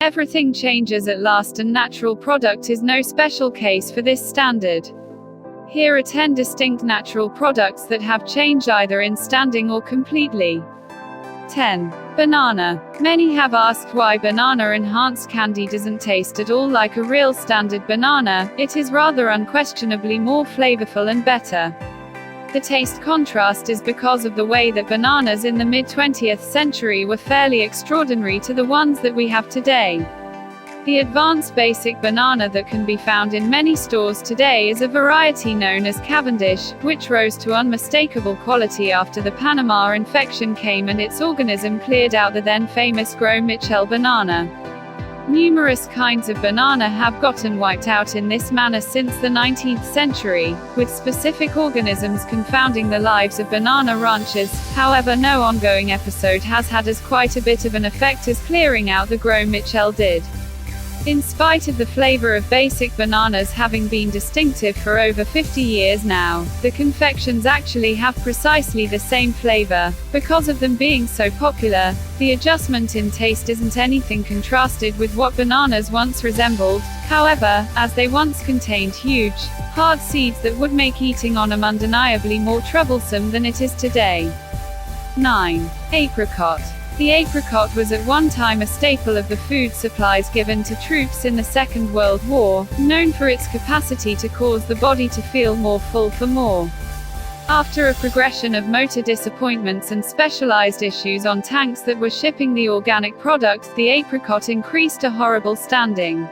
Everything changes at last, and natural product is no special case for this standard. Here are 10 distinct natural products that have changed either in standing or completely. 10. Banana. Many have asked why banana-enhanced candy doesn't taste at all like a real standard banana. It is rather unquestionably more flavorful and better. The taste contrast is because of the way that bananas in the mid-20th century were fairly extraordinary to the ones that we have today. The advanced basic banana that can be found in many stores today is a variety known as Cavendish, which rose to unmistakable quality after the Panama infection came and its organism cleared out the then famous Gros Michel banana. Numerous kinds of banana have gotten wiped out in this manner since the 19th century, with specific organisms confounding the lives of banana ranchers. However, no ongoing episode has had as quite a bit of an effect as clearing out the Gros Michel did. In spite of the flavor of basic bananas having been distinctive for over 50 years now, the confections actually have precisely the same flavor. Because of them being so popular, the adjustment in taste isn't anything contrasted with what bananas once resembled. However, as they once contained huge, hard seeds that would make eating on them undeniably more troublesome than it is today. 9. Apricot. The apricot was at one time a staple of the food supplies given to troops in the Second World War, known for its capacity to cause the body to feel more full for more. After a progression of motor disappointments and specialized issues on tanks that were shipping the organic product, the apricot increased a horrible standing.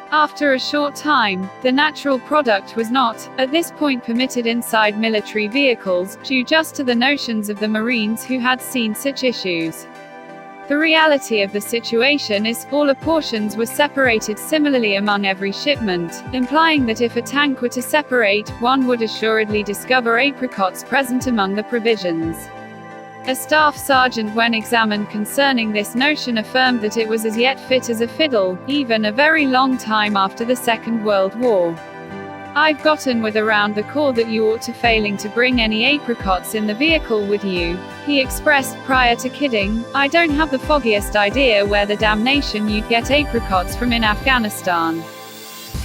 After a short time, the natural product was not, at this point, permitted inside military vehicles, due just to the notions of the Marines who had seen such issues. The reality of the situation is, all portions were separated similarly among every shipment, implying that if a tank were to separate, one would assuredly discover apricots present among the provisions. A staff sergeant, when examined concerning this notion, affirmed that it was as yet fit as a fiddle, even a very long time after the Second World War. "I've gotten with around the core that you ought to failing to bring any apricots in the vehicle with you," he expressed, prior to kidding. "I don't have the foggiest idea where the damnation you'd get apricots from in Afghanistan."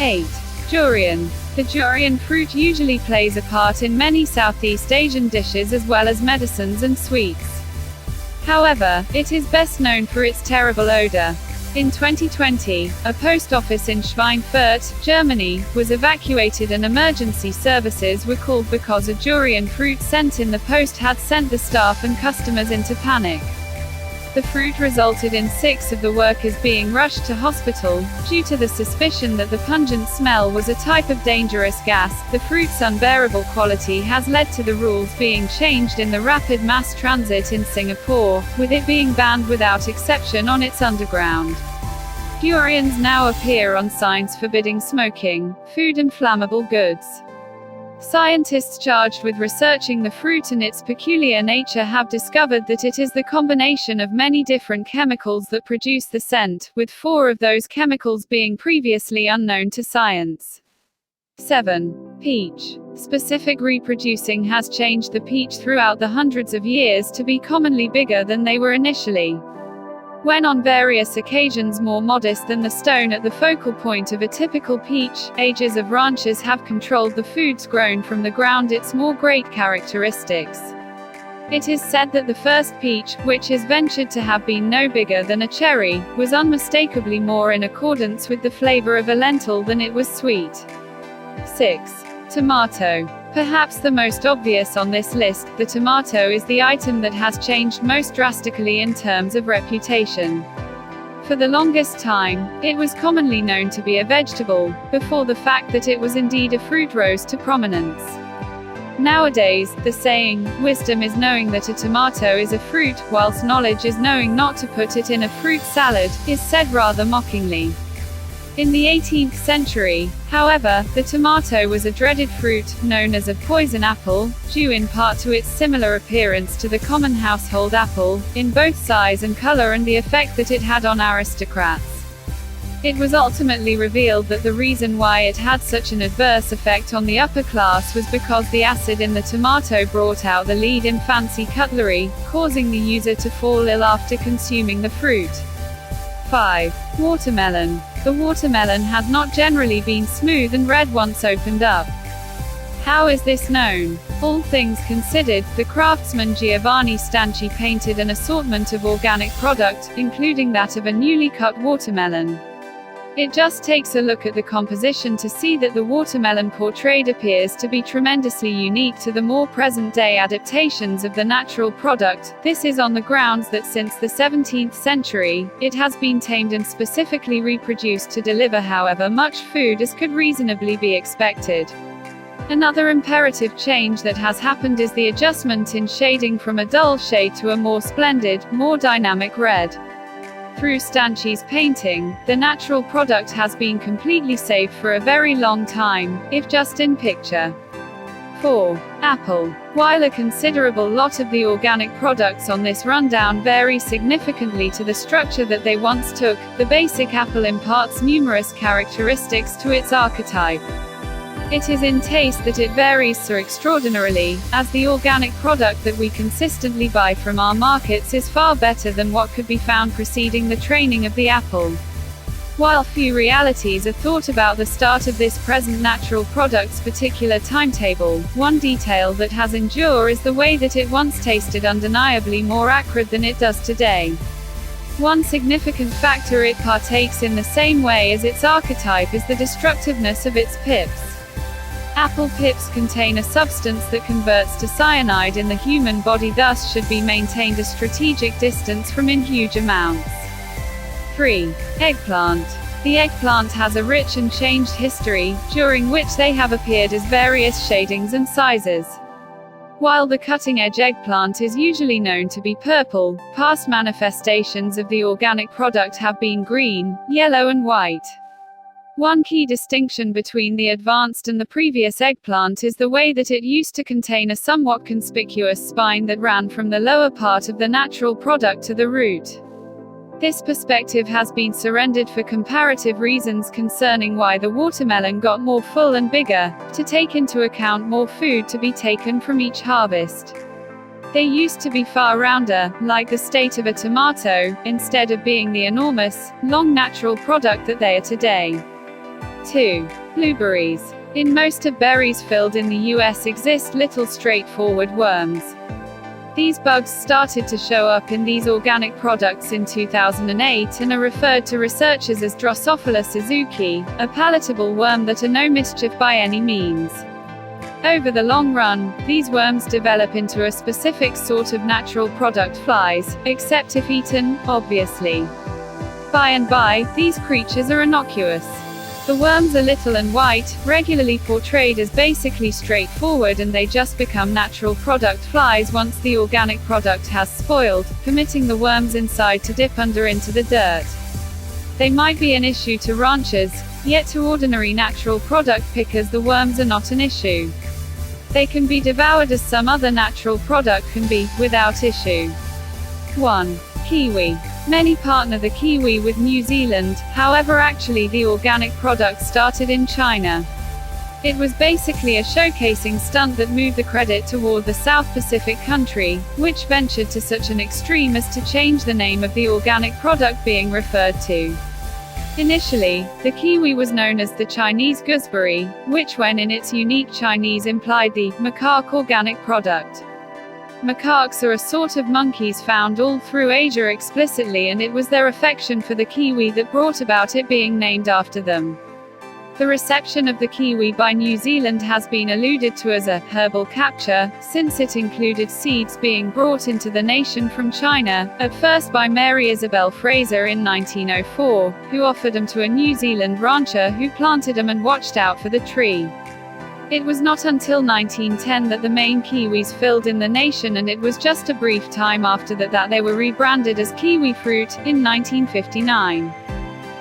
8. Durian. The durian fruit usually plays a part in many Southeast Asian dishes as well as medicines and sweets. However, it is best known for its terrible odor. In 2020, a post office in Schweinfurt, Germany, was evacuated and emergency services were called because a durian fruit sent in the post had sent the staff and customers into panic. The fruit resulted in 6 of the workers being rushed to hospital, due to the suspicion that the pungent smell was a type of dangerous gas. The fruit's unbearable quality has led to the rules being changed in the rapid mass transit in Singapore, with it being banned without exception on its underground. Durians now appear on signs forbidding smoking, food and flammable goods. Scientists charged with researching the fruit and its peculiar nature have discovered that it is the combination of many different chemicals that produce the scent, with 4 of those chemicals being previously unknown to science. 7. Peach. Specific reproducing has changed the peach throughout the hundreds of years to be commonly bigger than they were initially. When on various occasions more modest than the stone at the focal point of a typical peach, ages of ranchers have controlled the foods grown from the ground its more great characteristics. It is said that the first peach, which is ventured to have been no bigger than a cherry, was unmistakably more in accordance with the flavor of a lentil than it was sweet. 6. Tomato. Perhaps the most obvious on this list, the tomato is the item that has changed most drastically in terms of reputation. For the longest time, it was commonly known to be a vegetable, before the fact that it was indeed a fruit rose to prominence. Nowadays, the saying, "Wisdom is knowing that a tomato is a fruit, whilst knowledge is knowing not to put it in a fruit salad," is said rather mockingly. In the 18th century, however, the tomato was a dreaded fruit, known as a poison apple, due in part to its similar appearance to the common household apple, in both size and color, and the effect that it had on aristocrats. It was ultimately revealed that the reason why it had such an adverse effect on the upper class was because the acid in the tomato brought out the lead in fancy cutlery, causing the user to fall ill after consuming the fruit. 5. Watermelon. The watermelon has not generally been smooth and red once opened up. How is this known? All things considered, the craftsman Giovanni Stanchi painted an assortment of organic product, including that of a newly cut watermelon. It just takes a look at the composition to see that the watermelon portrayed appears to be tremendously unique to the more present-day adaptations of the natural product. This is on the grounds that since the 17th century, it has been tamed and specifically reproduced to deliver however much food as could reasonably be expected. Another imperative change that has happened is the adjustment in shading from a dull shade to a more splendid, more dynamic red. Through Stanchi's painting, the natural product has been completely safe for a very long time, if just in picture. 4. Apple. While a considerable lot of the organic products on this rundown vary significantly to the structure that they once took, the basic apple imparts numerous characteristics to its archetype. It is in taste that it varies so extraordinarily, as the organic product that we consistently buy from our markets is far better than what could be found preceding the training of the apple. While few realities are thought about the start of this present natural product's particular timetable, one detail that has endured is the way that it once tasted undeniably more acrid than it does today. One significant factor it partakes in the same way as its archetype is the destructiveness of its pips. Apple pips contain a substance that converts to cyanide in the human body, thus should be maintained a strategic distance from in huge amounts. 3. Eggplant. The eggplant has a rich and changed history, during which they have appeared as various shadings and sizes. While the cutting-edge eggplant is usually known to be purple, past manifestations of the organic product have been green, yellow and white. One key distinction between the advanced and the previous eggplant is the way that it used to contain a somewhat conspicuous spine that ran from the lower part of the natural product to the root. This perspective has been surrendered for comparative reasons concerning why the watermelon got more full and bigger, to take into account more food to be taken from each harvest. They used to be far rounder, like the state of a tomato, instead of being the enormous, long natural product that they are today. 2. Blueberries. In most of berries filled in the US exist little straightforward worms. These bugs started to show up in these organic products in 2008 and are referred to researchers as Drosophila suzuki, a palatable worm that are no mischief by any means. Over the long run, these worms develop into a specific sort of natural product flies, except if eaten, obviously. By and by, these creatures are innocuous. The worms are little and white, regularly portrayed as basically straightforward, and they just become natural product flies once the organic product has spoiled, permitting the worms inside to dip under into the dirt. They might be an issue to ranchers, yet to ordinary natural product pickers the worms are not an issue. They can be devoured as some other natural product can be, without issue. 1. Kiwi. Many partner the kiwi with New Zealand, however actually the organic product started in China. It was basically a showcasing stunt that moved the credit toward the South Pacific country, which ventured to such an extreme as to change the name of the organic product being referred to. Initially, the kiwi was known as the Chinese gooseberry, which when in its unique Chinese implied the macaque organic product. Macaques are a sort of monkeys found all through Asia explicitly, and it was their affection for the kiwi that brought about it being named after them. The reception of the kiwi by New Zealand has been alluded to as a herbal capture, since it included seeds being brought into the nation from China, at first by Mary Isabel Fraser in 1904, who offered them to a New Zealand rancher who planted them and watched out for the tree. It was not until 1910 that the main kiwis filled in the nation, and it was just a brief time after that they were rebranded as kiwi fruit, in 1959.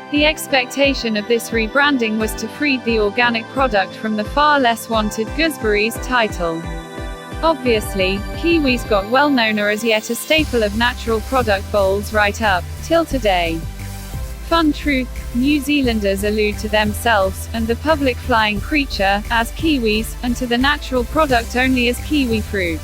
The expectation of this rebranding was to free the organic product from the far less wanted gooseberries title. Obviously, kiwis got well known as yet a staple of natural product bowls right up till today. Fun truth, New Zealanders allude to themselves, and the public flying creature, as kiwis, and to the natural product only as kiwi fruit.